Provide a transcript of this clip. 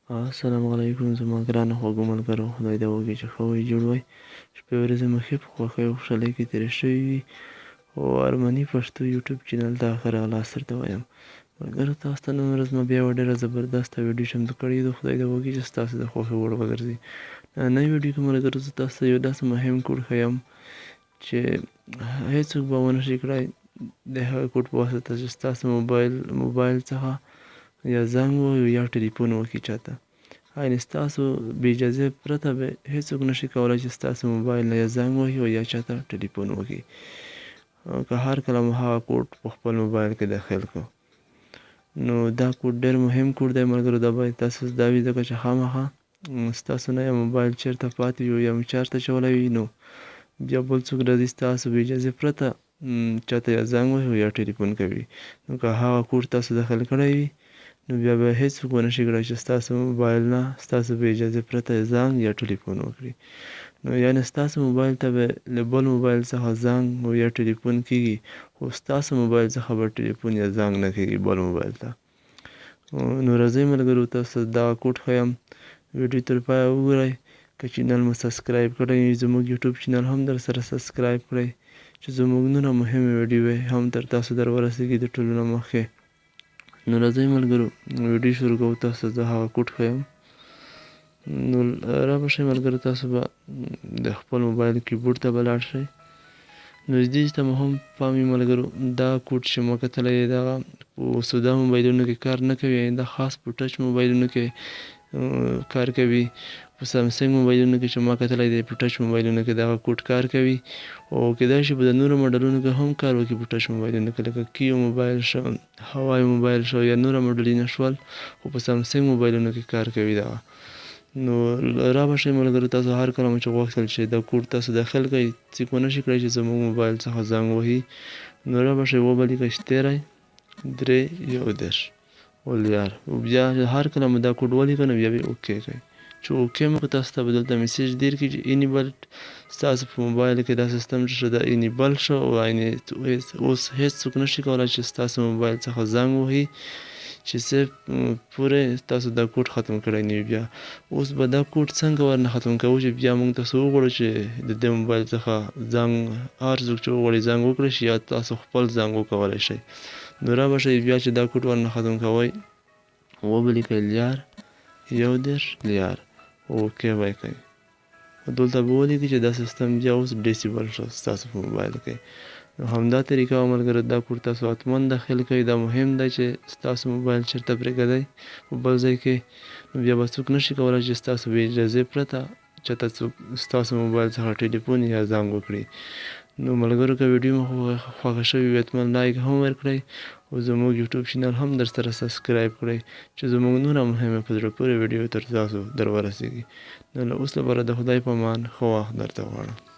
السلام علیکم زما ګرانو خوږو ملګرو، خدای دې وکړي چې ښه وئ جوړ وئ. شپې ورځې مو ښې په خوښۍ او خوشحالۍ کې تېرې شوې وي. او ارمني پښتو یوټیوب چینل ته ښه راغلاست درته وایم. ملګرو، تاسو ته نن ورځ مو بیا یوه ډېره زبردسته ویډیو چمتو کړې ده. خدای دې وکړي چې ستاسو د خوښې وړ وګرځي. نننۍ ویډیو کې ملګرو زه تاسو ته یو داسې مهم کوډ ښیم چې هېڅوک به ونشي کړی د هغه کوډ په واسطه چې ستاسو موبایل څخه یا زنګ ووهي یا ټلیفون وکړي چاته. یعنې ستاسو بې اجازې پرته به هېڅوک نشي کولی چې ستاسو موبایل نه یا زنګ ووهي او یا چاته ټلیفون وکړي. که هر کله مو هغه کوډ په خپل موبایل کې داخل کړو، نو دا کوډ ډېر مهم کوډ دی ملګرو. دا باید تاسو زده وي، ځکه چې خامخا ستاسو نه یا موبایل چېرته پاتې وي یا مو چارج ته اچولی وي، نو بیا بل څوک راځي ستاسو بې اجازې پرته چاته یا زنګ وهي او یا ټلیفون کوي. نو که هغه کوډ تاسو داخل کړی وي، نو بیا به هېڅوک ونشي کړی چې ستاسو موبایل نه ستاسو بې اجازې پرته زنګ یا ټلیفون وکړي. نو یعنې ستاسو موبایل ته به له بل موبایل څخه زنګ او یا ټلیفون کېږي، خو ستاسو موبایل څخه به ټلیفون یا زنګ نه کېږي بل موبایل ته. نو راځئ ملګرو، تاسو دغه کوډ ښیم، ویډیو تر پایه وګورئ. که چینل مو سبسکرایب کړی وي، زموږ یوټیوب چینل هم در سره سبسکرایب کړئ چې زموږ نوره مهمې ویډیوې هم تر تاسو در ورسېږي د ټولو نه مخکې. نو راځئ ملګرو، ویډیو شروع کوو. تاسو زه هغه کوډ ښیم. نو رابشئ ملګرو، تاسو به د خپل موبایل کیبورډ ته به لاړ شئ. نږدې ته مو هم پام وي ملګرو، دا کوډ چې مو کتلی دی دغه په سودا موبایلونو کې کار نه کوي، دا خاص په ټچ موبایلونو کې کار کوي. په سامسنګ موبایلونو کې چې ما کتلی دی، په ټچ موبایلونو کې دغه کوډ کار کوي، او کیدای شي په د نورو موډلونو کې هم کار وکړي په ټچ موبایلونو کې، لکه کیو موبایل شو، هوای موبایل شو یا نوره موډلونه شول، خو په سامسنګ موبایلونو کې کار کوي دغه. نو رابشئ ملګرو، تاسو هر کله مو چې غوښتل چې دا کوډ تاسو داخل کړئ، څوک ونه شي کړی چې زموږ موبایل څخه زنګ وهي. نو رابشئ وبلیکئ 13 3 11 ولیار، بیا هر کله مو دا کوډ ولیکئ، نو بیا به اوکې کړئ. چې اوکې مو کړه، تاسو ته به دلته میسیج درکړي چې انیبل ستاسو په موبایل کې دا سیستم چې شو دا انیبل شو، او اوس هېڅوک نشي کولی چې ستاسو موبایل څخه زنګ وهي چې څه پورې تاسو دا کوډ ختم کړی نه وي. بیا اوس به دا کوډ څنګه ورنه ختم کوو چې بیا موږ تاسو وغواړو چې د دې موبایل څخه زنګ هر څوک چې وغواړي زنګ وکړی شي، یا تاسو خپل زنګ وکولی شئ. نو رابشئ بیا چې دا کوډ ورنه ختم کوئ، وبلیکئ 11 اوکې به یې کوئ. دلته به ولیکئ چې دا سیستم بیا اوس ډیسیبل شو ستاسو په موبایل کې. نو همدا طریقه وه ملګرو، دا کوډ تاسو حتما داخل کړئ. دا مهم دی چې ستاسو موبایل چېرته پرېږدئ په بل ځای کې، نو بیا به څوک نشي کولی چې ستاسو بې اجازې پرته چاته څوک ستاسو موبایل څخه ټلیفون یا زنګ وکړي. نو ملګرو، که ویډیو مو خوښه شوې وي، حتما لایک هم ورکړئ، او زموږ یوټیوب چینل هم در سره سبسکرایب کړئ چې زموږ نوره مهمه په زړه پورې ویډیو تر تاسو در ورسېږي. نو اوس لپاره د خدای په امان ښه وخت درته غواړم.